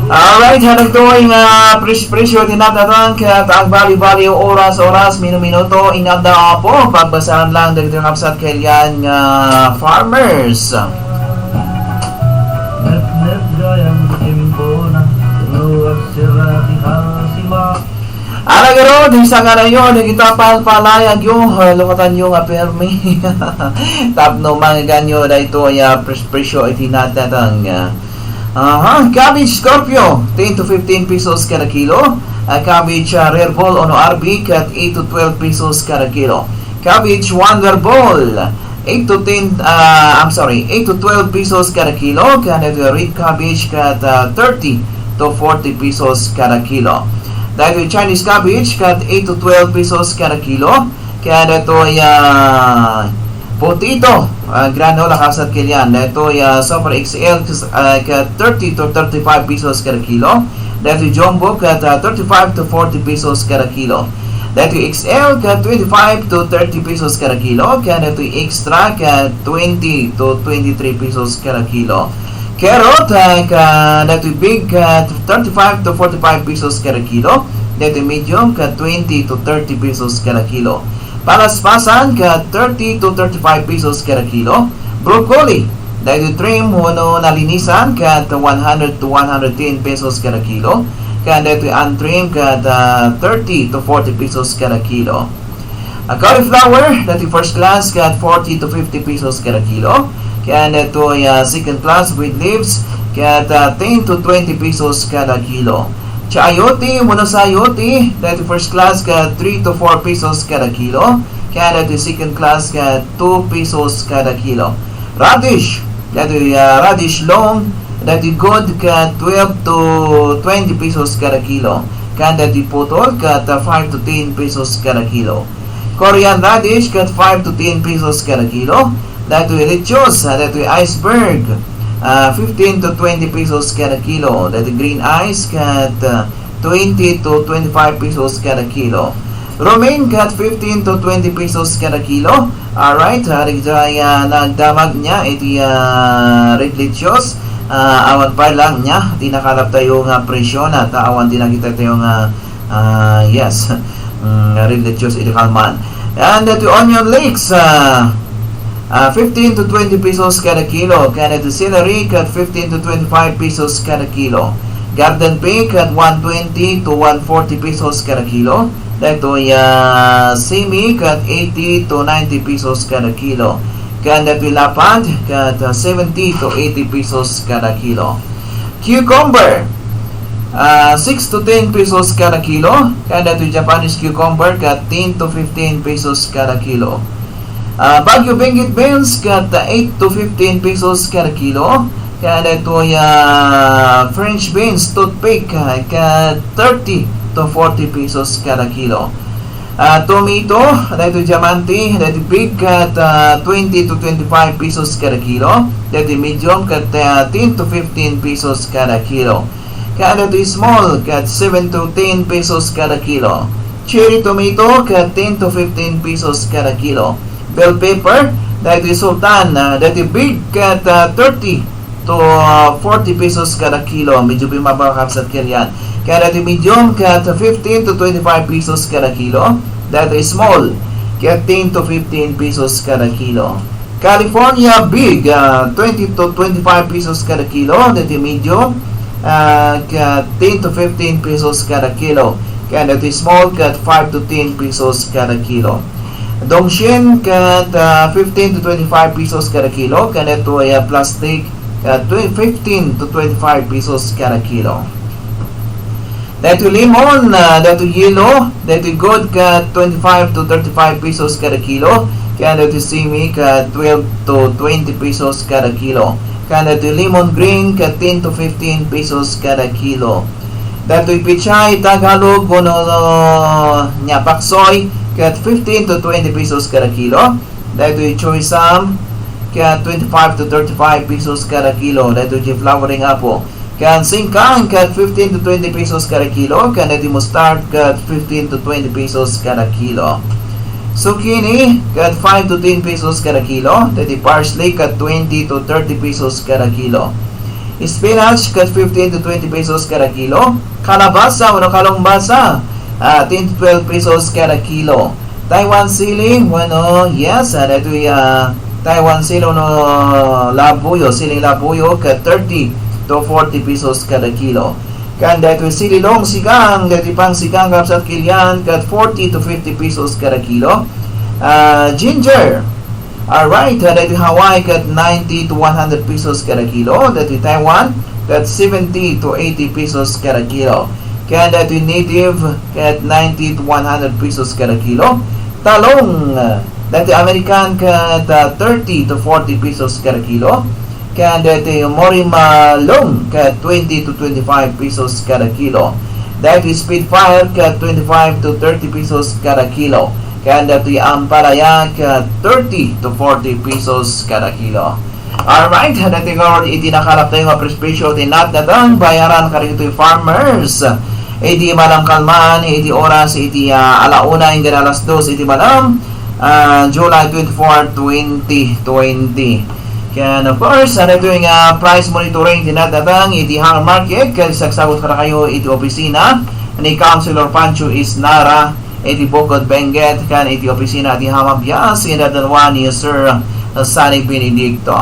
B: Alright, hanag to yung presyo tinatatan kaya taag bali-bali oras, minuto inada po pagbasahan lang dagdag kapsat kailan farmers. Alagaro, di sa nga na yun, kita palayag yung lukatan yung permi. Tapno mga ganyo na ito ay presyo itinatatan cabbage Scorpio 10 to 15 pesos kada kilo. Cabbage rare ball ono RB kat 8 to 12 pesos kada kilo. Cabbage wonder ball 8 to 12 pesos kada kilo. Kada red cabbage kat 30 to 40 pesos kada kilo. Dahil Chinese cabbage kat 8 to 12 pesos kada kilo. Kada to potato granola kasat kilian. Ito Super XL ka 30 to 35 pesos kada kilo. Dito Jumbo ka 35 to 40 pesos kada kilo. Dito XL ka 25 to 30 pesos kada kilo. Kaya dito Extra ka 20 to 23 pesos kada kilo. Carrot ka dito Big ka 35 to 45 pesos kada kilo. Dito Medium ka 20 to 30 pesos kada kilo. Palaspasan ka 30 to 35 pesos kada kilo. Broccoli dahil trim hono nalinisan ka 100 to 110 pesos kada kilo. Kaya dito untrim ka 30 to 40 pesos kada kilo. Cauliflower, that is first class, kat 40 to 50 pesos kada kilo. Kaya ito ay second class with leaves, kat 10 to 20 pesos kada kilo. Chayote, muna sa ayote, that is first class, kat 3 to 4 pesos kada kilo. Kaya ito second class, kat 2 pesos kada kilo. Radish, that is radish long, that is good, kat 12 to 20 pesos kada kilo. Kaya ito putol, kat 5 to 10 pesos kada kilo. Korean radish, kat 5 to 10 pesos kada kilo. That way lechos, that way iceberg, 15 to 20 pesos kada kilo. That green ice, kat 20 to 25 pesos kada kilo. Romaine, kat 15 to 20 pesos kada kilo. Alright, nagdamag niya, iti red lechos. Awan pa lang niya, di nakalap tayo nga presyo na, awan di nakita tayo nga, yes, red lechos, iti kalman. And that onion leeks, 15 to 20 pesos kada kilo. Kaya ito celery, kat 15 to 25 pesos kada kilo. Garden pig, kat 120 to 140 pesos kada kilo. Ito ay semi, kat 80 to 90 pesos kada kilo. Kaya ito lapad, kat 70 to 80 pesos kada kilo. Cucumber, 6 to 10 pesos kada kilo. Kaya ito Japanese cucumber, kat 10 to 15 pesos kada kilo. Baguio Benguet beans, kat 8 to 15 pesos kada kilo. Kaya ito ay French beans, toothpick, kat 30 to 40 pesos kada kilo. Tomato, ito diamante, ito big, kat 20 to 25 pesos kada kilo. Ito medium, kat 10 to 15 pesos kada kilo. Kaya ito small, kat 7 to 10 pesos kada kilo. Cherry tomato, kat 10 to 15 pesos kada kilo. Bell pepper, that is sultan, that is big, kat 30 to 40 pesos kada kilo. Medyo bimabakapsat yan. Kaya that is medium, kat 15 to 25 pesos kada kilo. That is small, kat 10 to 15 pesos kada kilo. California big, 20 to 25 pesos kada kilo. That is medium, kat 10 to 15 pesos kada kilo. Kaya that is small, kat 5 to 10 pesos kada kilo. Dongshin, kat 15 to 25 pesos kada kilo. Kaya ito ay plastic, kat 15 to 25 pesos kada kilo. Dito lemon, dito yellow, dito good, kat 25 to 35 pesos kada kilo. Kaya dito simi, kat 12 to 20 pesos kada kilo. Kaya dito lemon green, kat 10 to 15 pesos kada kilo. Dito pichay, Tagalog, nya paksoy, kat 15 to 20 pesos kada kilo. Dito choy sam, kat 25 to 35 pesos kada kilo. Dito flowering apple. Kan singkang, kat 15 to 20 pesos kada kilo. Kan dito mustard, kat 15 to 20 pesos kada kilo. Zucchini, kat 5 to 10 pesos kada kilo. Dito parsley, kat 20 to 30 pesos kada kilo. Spinach, kat 15 to 20 pesos kada kilo. Kalabasa, kalumbasa, 10 to 12 pesos kada kilo. Taiwan sili, yes, ito Taiwan sili, labuyo, siling labuyo, kat 30 to 40 pesos kada kilo. Kanda ito sililong sigang, dito pang sigang kapsat kilyan, kat 40 to 50 pesos kada kilo. Ginger, alright, dito Hawaii, kat 90 to 100 pesos kada kilo. Dito Taiwan, kat 70 to 80 pesos kada kilo. Kaya dito native, kat 90 to 100 pesos kada kilo. Talong, dito American, kat 30 to 40 pesos kada kilo. Kaya dito Morimalong, kat 20 to 25 pesos kada kilo. Dito Spitfire, kat 25 to 30 pesos kada kilo. Kaya dito Ampalaya, kat 30 to 40 pesos kada kilo. Alright, dati ko itinakalap tayo nga prespresyo tinat natang bayaran ka rin ito farmers. Iti malang kalman, iti oras, iti alauna, hingga alas 2, iti malang July 24, 2020. Kaya of course, ito yung price monitoring tinatatang iti hang market. Kasi sagsabot ka na kayo iti opisina ni Councilor Pancho Isnara, iti Bukod Benguet, kan iti opisina iti Hamabiyas, inadanwa ni Sir Sunny Benedicto.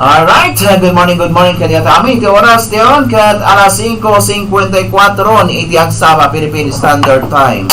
B: Alright, good morning kanya kami. Iti oras diyon, kat alas 5:54 iti agsaba Philippine Standard Time.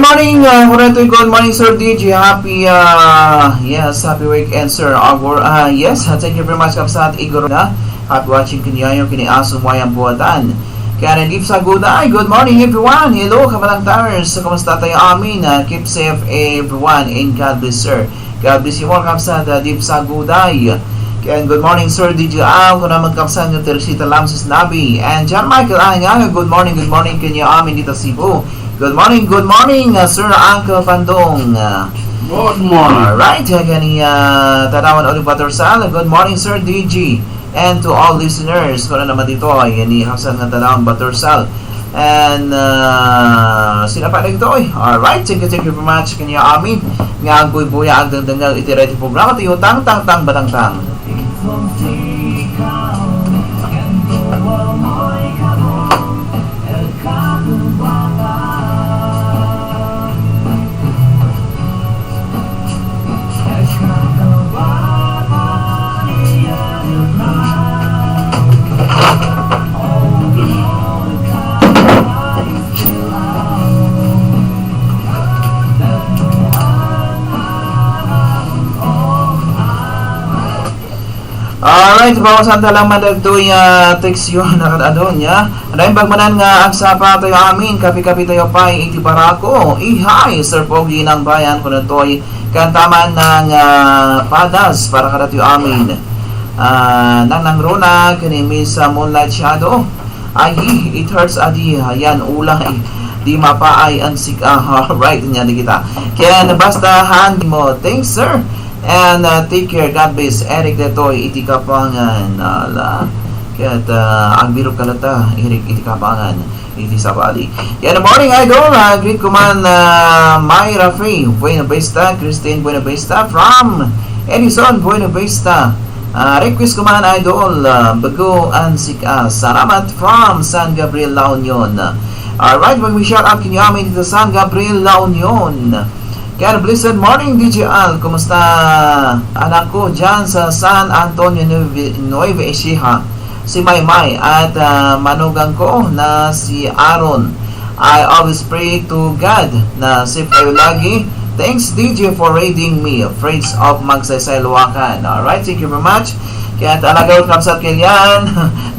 B: morning, good morning, Sir DJ. Happy, happy weekend, sir. Yes, thank you very much, Kapsat Igor na. Happy watching kanyayo, kiniaso mo yung buwatan. Kaya nandip sa Guday. Good morning, everyone. Hello, Kabalang Towers. Kamusta tayo amin? Keep safe, everyone, and God bless, sir. God bless you all, Kapsat, Deep sa Guday. Kaya good morning, Sir DJ Al. Kung naman Kapsat yung Teresita Lamses Nabi. And John Michael Ahanga, good morning, kanyo amin dito Cebu. Good morning, Sir Uncle Pandong.
E: Good morning.
B: Alright, kani Tanawan Olivator Sal. Good morning, Sir DG. And to all listeners, kung na naman dito, ay ni Kapsat ng Tanawan Batorsal. And sila pa na ito eh. Alright, thank you very much kanya amin. Nga ang buya ang dangdangal itirete programa tayo tang batang. Alright, bawasan talang madagdoy text yun nakadadon niya. Anong bagmanan nga ang sapa tayo amin, kapi-kapi tayo pa'y iti barako. Ihay, Sir Pogi ng bayan, kung ito'y kantaman ng padas para kada tayo amin. Nang rona, kanimi sa Moonlight Shadow. Ay, it hurts adi, yan ulay. Di mapaay ang right niya di kita. Kaya basta hand mo. Thanks, sir. And take care, God bless. Eric Detoy, iti kapangan. Kaya ang biro kalata, Eric, iti kapangan. Iti sabali. Yan, morning idol. Greet ko man, Myra Faye, Buena Vista, Christine Buena Vista, from Edison Buena Vista. Request ko man idol, Bago Ansika. Salamat from San Gabriel, La Union. Alright, mag-shout out kinyo amin dito San Gabriel, La Union. Kaya blessed morning, DJ Al. Kumusta anak ko dyan sa San Antonio, Nueva Ecija? Si Maymay at manugang ko na si Aaron. I always pray to God na safe kayo lagi. Thanks, DJ, for raiding me. Friends of Magsaysay, Luwakan. Alright, thank you very much. Kaya talagaw Kapsat Kilian.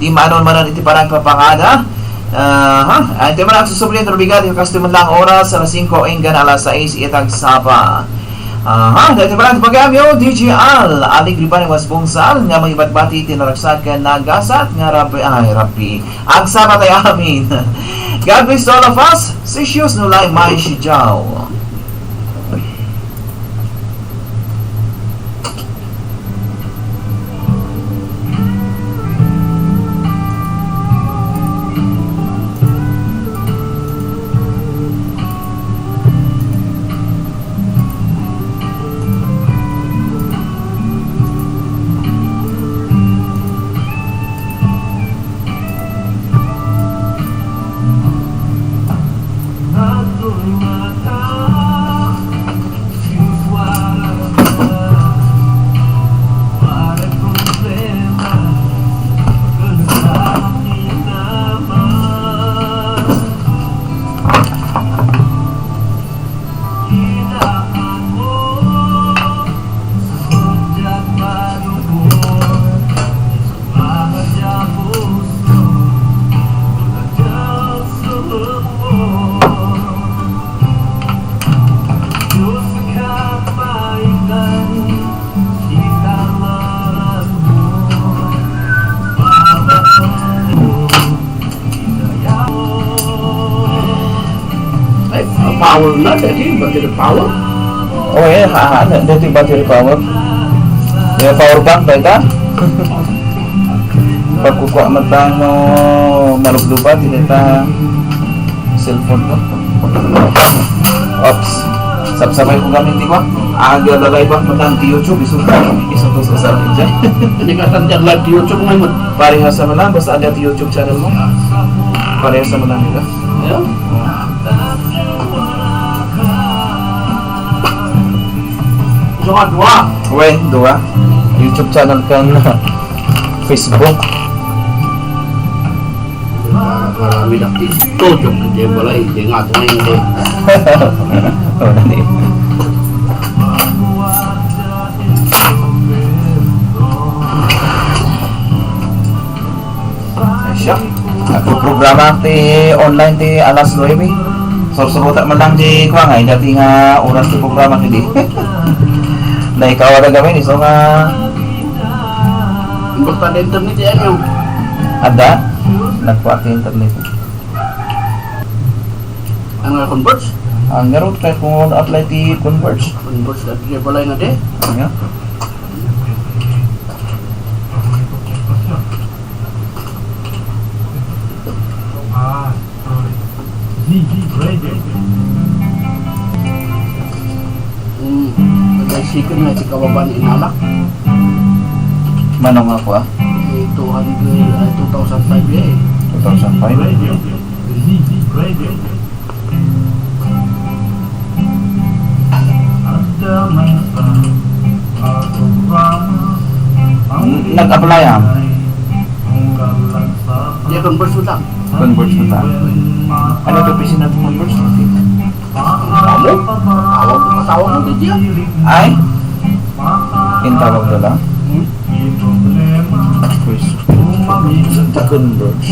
B: Di manon manan iti parang papakada. Ay tema na susublin terbigat yung customer lang oras alas 5 hanggang alas 6 itag sapa. Dahil tema na pag-amyo DJ Al alig riban was bungsal nga may batbati tinaragsad ka nagasat nga rapi ang sapa tayo amin. God bless all of us. Sisius nulay may sijaw.
E: Power na dahil battery power.
B: Oh yeah, dito battery power. Yung power bank ba ita? Pagkukuha matang maluglubat, ita cellphone ko. Oops. Sabsabay ko gamit di ba? Aga lagay ba matang di YouTube isang to sa akin dyan.
E: Hindi ka tantiyak live di YouTube ngayon.
B: Parehas sa malang, basta ada di YouTube channel mo. Parehas sa malang nila.
E: Yeah. So nga,
B: dua. YouTube channel kan Facebook.
E: Marami na studio kaya balay hindi nga ito ngayon eh.
B: Oh, dali. Ay, siya. Ako programa ti online ti alas 9. Sursurutan man lang di kwa nga, dati nga oras ti programa ti di. Na ikaw ada gawin, so nga
E: Importante internet yan yung
B: ada nagkuha ti internet.
E: ang converts.
B: Ang meron kay kung apply ti Converge.
E: Converts na kaya balay na de.
B: Ano?
E: Kaya sikir na si kawaban inalak.
B: Manong ako ah.
E: 2005 ya eh.
B: 2005. Nag-apply ah.
E: Dia converts mo lang.
B: Converge mo ta. Ano to pisin na Converge?
E: Kamu? Tawag mo din dia.
B: Ay? Intawag na lang? Sa Converge.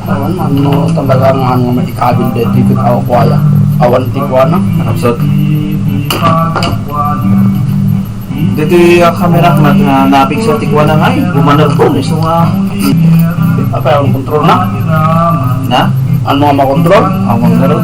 E: Awan ano talaga nga ano may ikabil dito kung ako kwaya. Awan tikwana.
B: Absot. Dito yung camera na napik sa tikwa na nga eh. Bumanag po. So nga.
E: Apa yang kontrol na?
B: Na?
E: Ano nga makontrol?
B: Ang mga laro.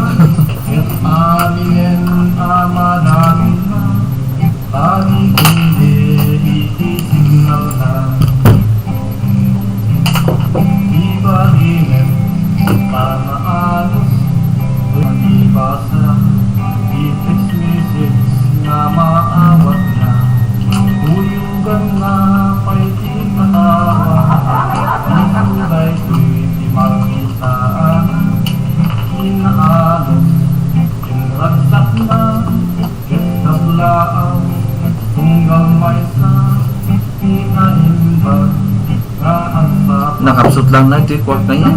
B: Nakapsot lang na ito. Kwak na yan.